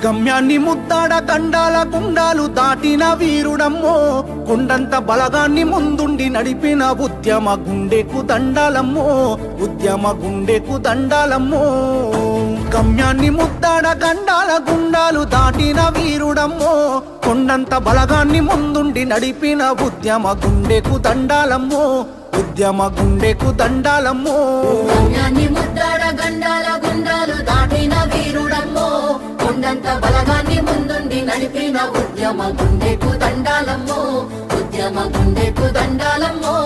గమ్యాన్ని ముద్దాడ గండాల గుండాలు దాటిన వీరుడమ్మో, కొండంత బలగాన్ని ముందుండి నడిపిన ఉద్యమ గుండెకు దండాలమ్మో, ఉద్యమ గుండెకు దండాలమ్మో. గమ్యాన్ని ముద్దాడ గండాల గుండాలు దాటిన వీరుడమ్మో, కొండంత బలగాన్ని ముందుండి నడిపిన ఉద్యమ గుండెకు దండాలమ్మో, ఉద్యమ గుండెకు దండాలమ్మో. గమ్యాన్ని ముద్దాడ గండాల గుండాలు దాటిన వీరుడమ్మో, కొండంత బలగాన్ని ముందుండి నడిపిన ఉద్యమ గుండెకు దండాలమ్మో, ఉద్యమ గుండెకు దండాలమ్మో.